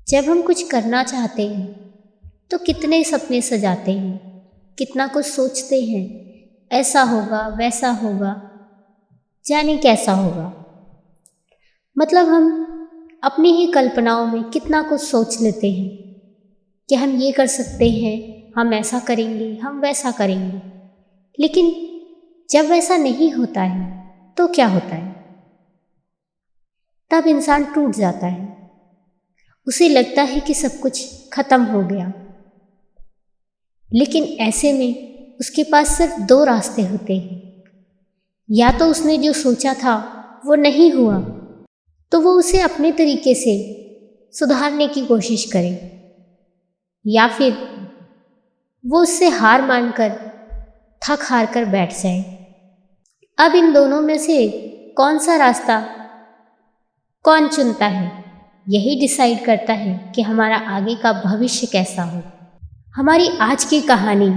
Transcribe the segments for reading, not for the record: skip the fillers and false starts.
जब हम कुछ करना चाहते हैं तो कितने सपने सजाते हैं, कितना कुछ सोचते हैं, ऐसा होगा वैसा होगा, जाने कैसा होगा। मतलब हम अपनी ही कल्पनाओं में कितना कुछ सोच लेते हैं कि हम ये कर सकते हैं, हम ऐसा करेंगे, हम वैसा करेंगे। लेकिन जब वैसा नहीं होता है तो क्या होता है? तब इंसान टूट जाता है। उसे लगता है कि सब कुछ खत्म हो गया। लेकिन ऐसे में उसके पास सिर्फ दो रास्ते होते हैं। या तो उसने जो सोचा था वो नहीं हुआ तो वो उसे अपने तरीके से सुधारने की कोशिश करे, या फिर वो उससे हार मानकर थक हार कर बैठ जाए। अब इन दोनों में से कौन सा रास्ता कौन चुनता है, यही डिसाइड करता है कि हमारा आगे का भविष्य कैसा हो। हमारी आज की कहानी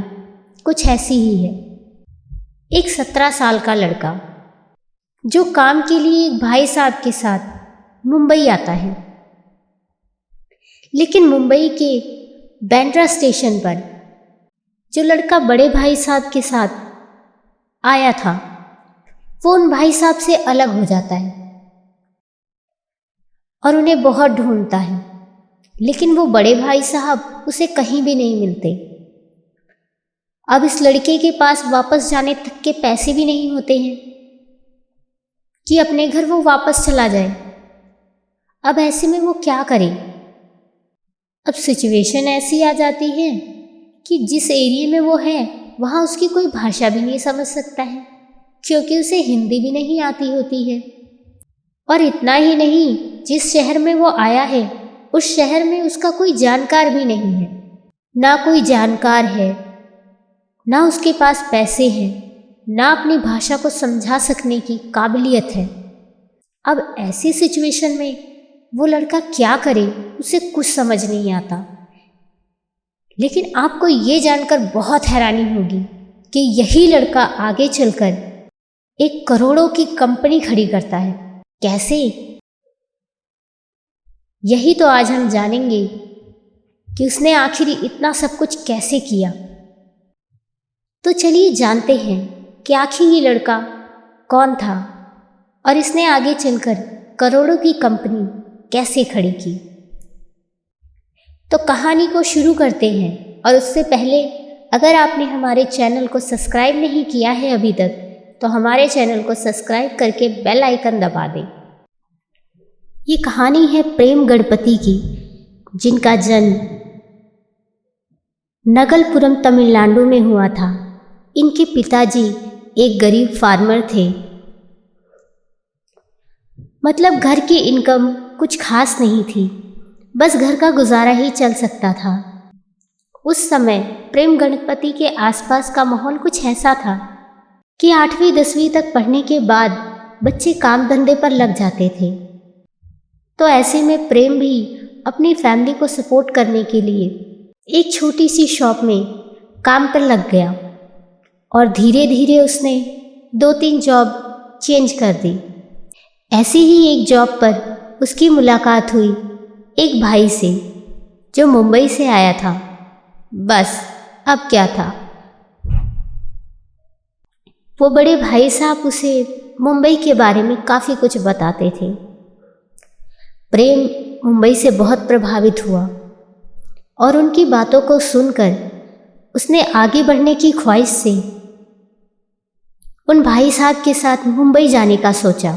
कुछ ऐसी ही है। एक 17 साल का लड़का जो काम के लिए एक भाई साहब के साथ मुंबई आता है, लेकिन मुंबई के बांद्रा स्टेशन पर जो लड़का बड़े भाई साहब के साथ आया था वो उन भाई साहब से अलग हो जाता है और उन्हें बहुत ढूंढता है। लेकिन वो बड़े भाई साहब उसे कहीं भी नहीं मिलते। अब इस लड़के के पास वापस जाने तक के पैसे भी नहीं होते हैं कि अपने घर वो वापस चला जाए। अब ऐसे में वो क्या करे? अब सिचुएशन ऐसी आ जाती है कि जिस एरिया में वो है वहाँ उसकी कोई भाषा भी नहीं समझ सकता है, क्योंकि उसे हिंदी भी नहीं आती होती है। और इतना ही नहीं, जिस शहर में वो आया है उस शहर में उसका कोई जानकार भी नहीं है। ना कोई जानकार है, ना उसके पास पैसे हैं, ना अपनी भाषा को समझा सकने की काबिलियत है। अब ऐसी सिचुएशन में वो लड़का क्या करे, उसे कुछ समझ नहीं आता। लेकिन आपको ये जानकर बहुत हैरानी होगी कि यही लड़का आगे चलकर एक करोड़ों की कंपनी खड़ी करता है। कैसे? यही तो आज हम जानेंगे कि उसने आखिर इतना सब कुछ कैसे किया। तो चलिए जानते हैं कि आखिर ये लड़का कौन था और इसने आगे चलकर करोड़ों की कंपनी कैसे खड़ी की। तो कहानी को शुरू करते हैं, और उससे पहले अगर आपने हमारे चैनल को सब्सक्राइब नहीं किया है अभी तक तो हमारे चैनल को सब्सक्राइब करके बेल आइकन दबा दें। ये कहानी है प्रेम गणपति की, जिनका जन्म नगलपुरम तमिलनाडु में हुआ था। इनके पिताजी एक गरीब फार्मर थे। मतलब घर की इनकम कुछ खास नहीं थी, बस घर का गुजारा ही चल सकता था। उस समय प्रेम गणपति के आसपास का माहौल कुछ ऐसा था कि 8वीं 10वीं तक पढ़ने के बाद बच्चे काम धंधे पर लग जाते थे। तो ऐसे में प्रेम भी अपनी फैमिली को सपोर्ट करने के लिए एक छोटी सी शॉप में काम पर लग गया, और धीरे धीरे उसने 2-3 जॉब चेंज कर दी। ऐसी ही एक जॉब पर उसकी मुलाकात हुई एक भाई से जो मुंबई से आया था। बस अब क्या था, वो बड़े भाई साहब उसे मुंबई के बारे में काफ़ी कुछ बताते थे। प्रेम मुंबई से बहुत प्रभावित हुआ और उनकी बातों को सुनकर उसने आगे बढ़ने की ख्वाहिश से उन भाई साहब के साथ मुंबई जाने का सोचा,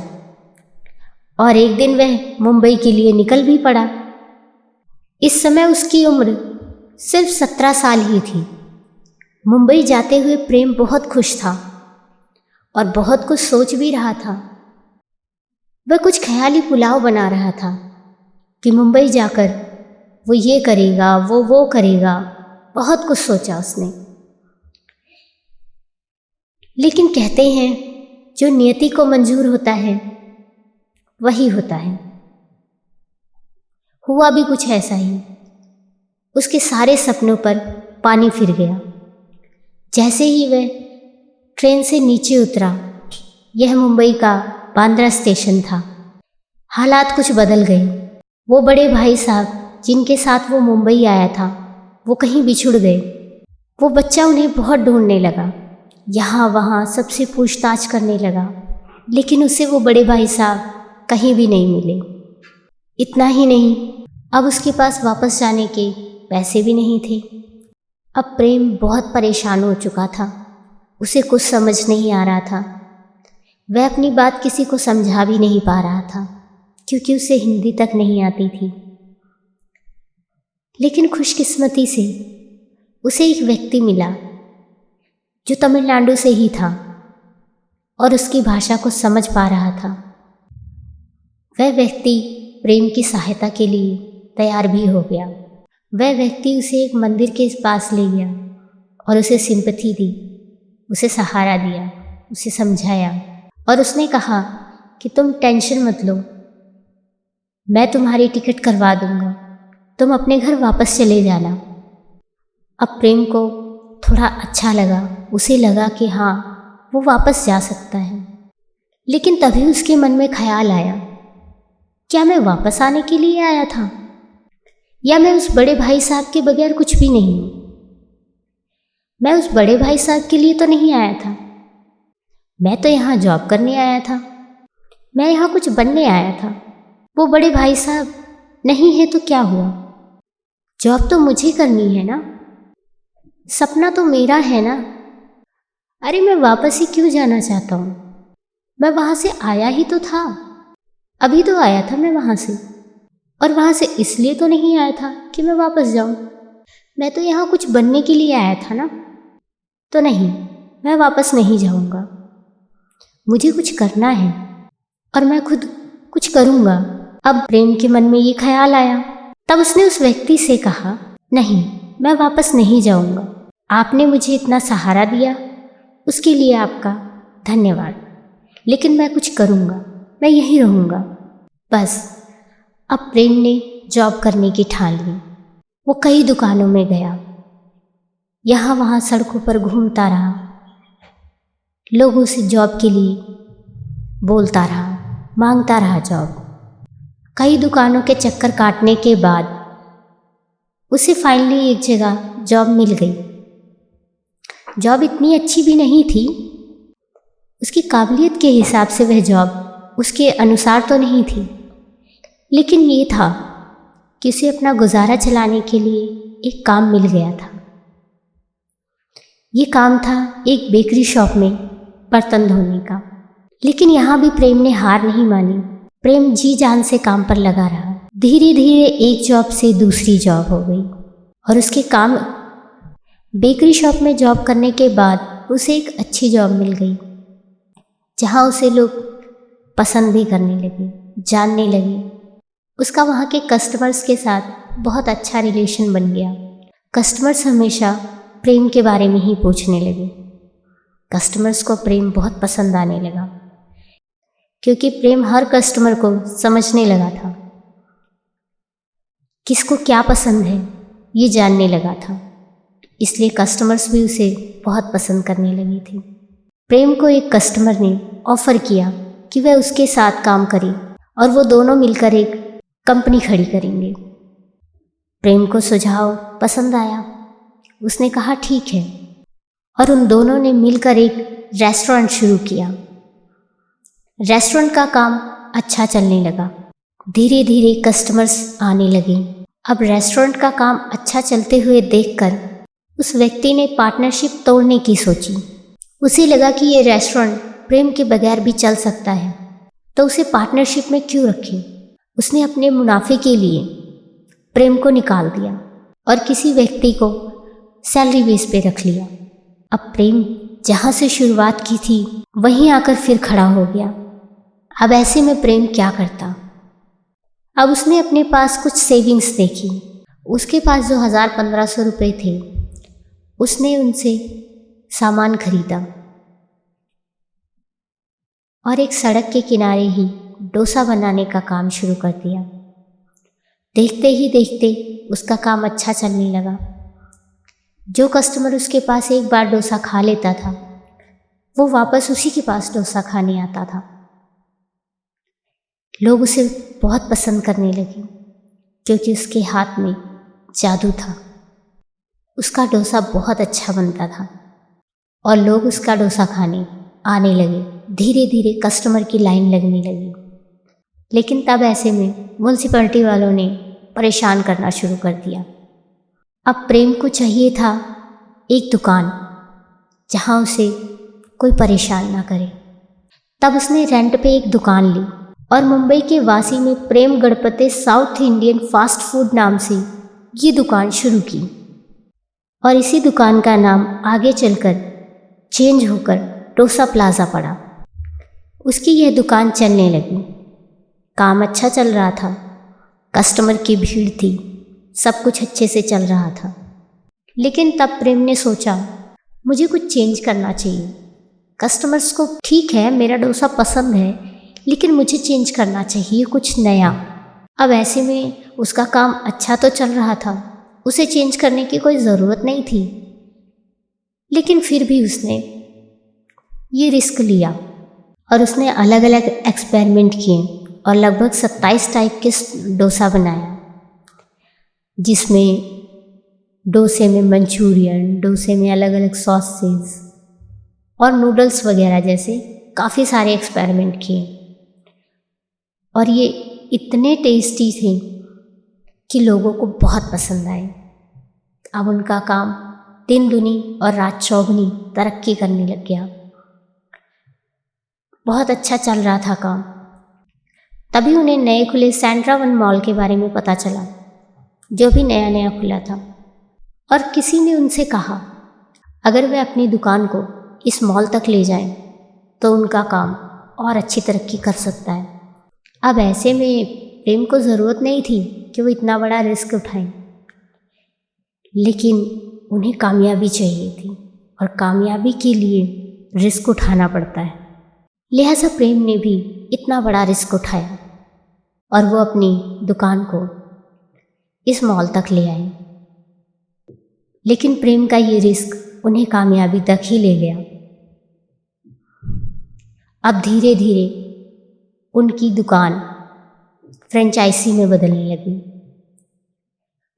और एक दिन वह मुंबई के लिए निकल भी पड़ा। इस समय उसकी उम्र सिर्फ 17 साल ही थी। मुंबई जाते हुए प्रेम बहुत खुश था और बहुत कुछ सोच भी रहा था। वह कुछ ख्याली पुलाव बना रहा था कि मुंबई जाकर वो ये करेगा, वो करेगा। बहुत कुछ सोचा उसने। लेकिन कहते हैं जो नियति को मंजूर होता है वही होता है। हुआ भी कुछ ऐसा ही। उसके सारे सपनों पर पानी फिर गया। जैसे ही वह ट्रेन से नीचे उतरा, यह मुंबई का बांद्रा स्टेशन था। हालात कुछ बदल गए। वो बड़े भाई साहब जिनके साथ वो मुंबई आया था वो कहीं बिछुड़ गए। वो बच्चा उन्हें बहुत ढूंढने लगा, यहाँ वहाँ सबसे पूछताछ करने लगा, लेकिन उसे वो बड़े भाई साहब कहीं भी नहीं मिले। इतना ही नहीं, अब उसके पास वापस जाने के पैसे भी नहीं थे। अब प्रेम बहुत परेशान हो चुका था, उसे कुछ समझ नहीं आ रहा था। वह अपनी बात किसी को समझा भी नहीं पा रहा था क्योंकि उसे हिंदी तक नहीं आती थी। लेकिन खुशकिस्मती से उसे एक व्यक्ति मिला जो तमिलनाडु से ही था और उसकी भाषा को समझ पा रहा था। वह व्यक्ति प्रेम की सहायता के लिए तैयार भी हो गया। वह व्यक्ति उसे एक मंदिर के पास ले गया और उसे सिंपैथी दी, उसे सहारा दिया, उसे समझाया और उसने कहा कि तुम टेंशन मत लो, मैं तुम्हारी टिकट करवा दूंगा, तुम अपने घर वापस चले जाना। अब प्रेम को थोड़ा अच्छा लगा, उसे लगा कि हाँ वो वापस जा सकता है। लेकिन तभी उसके मन में ख्याल आया, क्या मैं वापस आने के लिए आया था या मैं उस बड़े भाई साहब के बगैर कुछ भी नहीं हूँ। मैं उस बड़े भाई साहब के लिए तो नहीं आया था, मैं तो यहाँ जॉब करने आया था, मैं यहाँ कुछ बनने आया था। वो बड़े भाई साहब नहीं है तो क्या हुआ, जॉब तो मुझे करनी है ना, सपना तो मेरा है ना। अरे मैं वापस ही क्यों जाना चाहता हूँ, मैं वहाँ से आया ही तो था, अभी तो आया था मैं वहाँ से, और वहाँ से इसलिए तो नहीं आया था कि मैं वापस जाऊँ। मैं तो यहाँ कुछ बनने के लिए आया था ना, तो नहीं, मैं वापस नहीं जाऊँगा, मुझे कुछ करना है और मैं खुद कुछ करूँगा। अब प्रेम के मन में ये ख्याल आया, तब उसने उस व्यक्ति से कहा, नहीं मैं वापस नहीं जाऊँगा, आपने मुझे इतना सहारा दिया उसके लिए आपका धन्यवाद, लेकिन मैं कुछ करूँगा, मैं यहीं रहूँगा बस। अब प्रेम ने जॉब करने की ठान ली। वो कई दुकानों में गया, यहाँ वहाँ सड़कों पर घूमता रहा, लोगों से जॉब के लिए बोलता रहा, मांगता रहा जॉब। कई दुकानों के चक्कर काटने के बाद उसे फाइनली एक जगह जॉब मिल गई। जॉब इतनी अच्छी भी नहीं थी, उसकी काबिलियत के हिसाब से वह जॉब उसके अनुसार तो नहीं थी, लेकिन ये था कि उसे अपना गुजारा चलाने के लिए एक काम मिल गया था। ये काम था एक बेकरी शॉप में बर्तन धोने का। लेकिन यहाँ भी प्रेम ने हार नहीं मानी, प्रेम जी जान से काम पर लगा रहा। धीरे धीरे एक जॉब से दूसरी जॉब हो गई और उसके काम बेकरी शॉप में जॉब करने के बाद उसे एक अच्छी जॉब मिल गई, जहाँ उसे लोग पसंद भी करने लगे, जानने लगे। उसका वहाँ के कस्टमर्स के साथ बहुत अच्छा रिलेशन बन गया। कस्टमर्स हमेशा प्रेम के बारे में ही पूछने लगे। कस्टमर्स को प्रेम बहुत पसंद आने लगा क्योंकि प्रेम हर कस्टमर को समझने लगा था, किसको क्या पसंद है ये जानने लगा था, इसलिए कस्टमर्स भी उसे बहुत पसंद करने लगे थे। प्रेम को एक कस्टमर ने ऑफ़र किया कि वह उसके साथ काम करे और वो दोनों मिलकर एक कंपनी खड़ी करेंगे। प्रेम को सुझाव पसंद आया, उसने कहा ठीक है, और उन दोनों ने मिलकर एक रेस्टोरेंट शुरू किया। रेस्टोरेंट का काम अच्छा चलने लगा, धीरे धीरे कस्टमर्स आने लगे। अब रेस्टोरेंट का काम अच्छा चलते हुए देखकर उस व्यक्ति ने पार्टनरशिप तोड़ने की सोची। उसे लगा कि ये रेस्टोरेंट प्रेम के बगैर भी चल सकता है, तो उसे पार्टनरशिप में क्यों रखें। उसने अपने मुनाफे के लिए प्रेम को निकाल दिया और किसी व्यक्ति को सैलरी बेस पे रख लिया। अब प्रेम जहाँ से शुरुआत की थी वहीं आकर फिर खड़ा हो गया। अब ऐसे में प्रेम क्या करता। अब उसने अपने पास कुछ सेविंग्स देखी, उसके पास जो 1000-1500 रुपये थे उसने उनसे सामान खरीदा और एक सड़क के किनारे ही डोसा बनाने का काम शुरू कर दिया। देखते ही देखते उसका काम अच्छा चलने लगा। जो कस्टमर उसके पास एक बार डोसा खा लेता था वो वापस उसी के पास डोसा खाने आता था। लोग उसे बहुत पसंद करने लगे। क्योंकि उसके हाथ में जादू था। उसका डोसा बहुत अच्छा बनता था और लोग उसका डोसा खाने आने लगे। धीरे धीरे कस्टमर की लाइन लगने लगी। लेकिन तब ऐसे में म्यूनसिपैलिटी वालों ने परेशान करना शुरू कर दिया। अब प्रेम को चाहिए था एक दुकान जहाँ उसे कोई परेशान ना करे। तब उसने रेंट पे एक दुकान ली और मुंबई के वासी में Prem Ganpati South Indian fast food नाम से ये दुकान शुरू की। और इसी दुकान का नाम आगे चलकर चेंज होकर डोसा प्लाज़ा पड़ा। उसकी यह दुकान चलने लगी। काम अच्छा चल रहा था, कस्टमर की भीड़ थी, सब कुछ अच्छे से चल रहा था। लेकिन तब प्रेम ने सोचा मुझे कुछ चेंज करना चाहिए। कस्टमर्स को ठीक है मेरा डोसा पसंद है, लेकिन मुझे चेंज करना चाहिए कुछ नया। अब ऐसे में उसका काम अच्छा तो चल रहा था, उसे चेंज करने की कोई ज़रूरत नहीं थी। लेकिन फिर भी उसने ये रिस्क लिया और उसने अलग अलग एक्सपेरिमेंट किए और लगभग 27 टाइप के डोसा बनाया, जिसमें डोसे में मंचूरियन, डोसे में अलग अलग सॉसेस और नूडल्स वगैरह जैसे काफ़ी सारे एक्सपेरिमेंट किए। और ये इतने टेस्टी थे कि लोगों को बहुत पसंद आए। अब उनका काम दिन दुनी और रात चौगुनी तरक्की करने लग गया। बहुत अच्छा चल रहा था काम। तभी उन्हें नए खुले सेंट्रा वन मॉल के बारे में पता चला, जो भी नया नया खुला था। और किसी ने उनसे कहा अगर वे अपनी दुकान को इस मॉल तक ले जाएं तो उनका काम और अच्छी तरक्की कर सकता है। अब ऐसे में प्रेम को ज़रूरत नहीं थी कि वो इतना बड़ा रिस्क उठाएं, लेकिन उन्हें कामयाबी चाहिए थी और कामयाबी के लिए रिस्क उठाना पड़ता है। लिहाजा प्रेम ने भी इतना बड़ा रिस्क उठाया और वो अपनी दुकान को इस मॉल तक ले आए। लेकिन प्रेम का ये रिस्क उन्हें कामयाबी तक ही ले गया। अब धीरे धीरे उनकी दुकान फ्रेंचाइजी में बदलने लगी।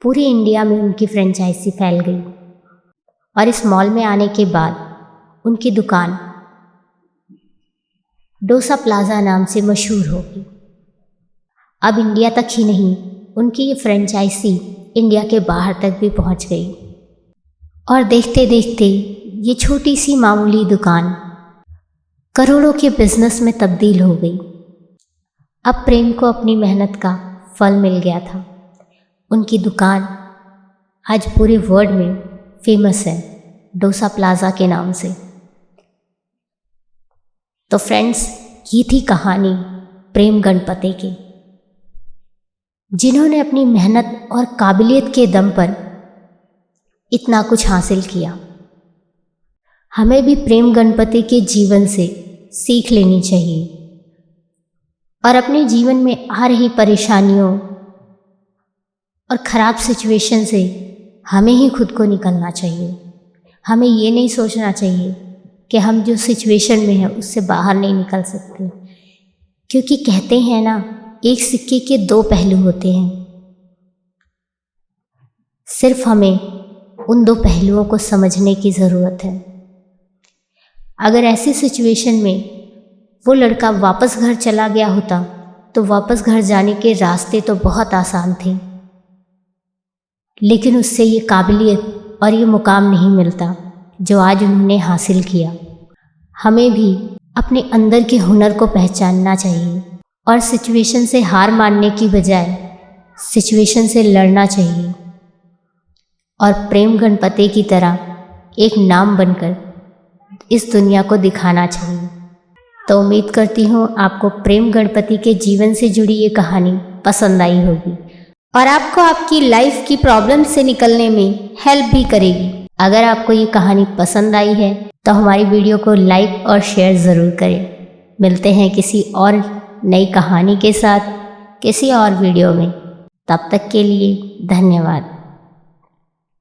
पूरे इंडिया में उनकी फ्रेंचाइजी फैल गई और इस मॉल में आने के बाद उनकी दुकान डोसा प्लाज़ा नाम से मशहूर हो गई। अब इंडिया तक ही नहीं, उनकी ये फ्रेंचाइजी इंडिया के बाहर तक भी पहुंच गई। और देखते देखते ये छोटी सी मामूली दुकान करोड़ों के बिजनेस में तब्दील हो गई। अब प्रेम को अपनी मेहनत का फल मिल गया था। उनकी दुकान आज पूरे वर्ल्ड में फेमस है डोसा प्लाज़ा के नाम से। तो फ्रेंड्स, ये थी कहानी प्रेम गणपति की, जिन्होंने अपनी मेहनत और काबिलियत के दम पर इतना कुछ हासिल किया। हमें भी प्रेम गणपति के जीवन से सीख लेनी चाहिए और अपने जीवन में आ रही परेशानियों और ख़राब सिचुएशन से हमें ही खुद को निकलना चाहिए। हमें ये नहीं सोचना चाहिए कि हम जो सिचुएशन में हैं उससे बाहर नहीं निकल सकते, क्योंकि कहते हैं ना, एक सिक्के के दो पहलू होते हैं। सिर्फ हमें उन दो पहलुओं को समझने की ज़रूरत है। अगर ऐसी सिचुएशन में वो लड़का वापस घर चला गया होता तो वापस घर जाने के रास्ते तो बहुत आसान थे, लेकिन उससे ये काबिलियत और ये मुकाम नहीं मिलता जो आज उन्होंने हासिल किया। हमें भी अपने अंदर के हुनर को पहचानना चाहिए और सिचुएशन से हार मानने की बजाय सिचुएशन से लड़ना चाहिए और प्रेम गणपति की तरह एक नाम बनकर इस दुनिया को दिखाना चाहिए। तो उम्मीद करती हूँ आपको प्रेम गणपति के जीवन से जुड़ी ये कहानी पसंद आई होगी और आपको आपकी लाइफ की प्रॉब्लम से निकलने में हेल्प भी करेगी। अगर आपको ये कहानी पसंद आई है तो हमारी वीडियो को लाइक और शेयर ज़रूर करें। मिलते हैं किसी और नई कहानी के साथ किसी और वीडियो में। तब तक के लिए धन्यवाद।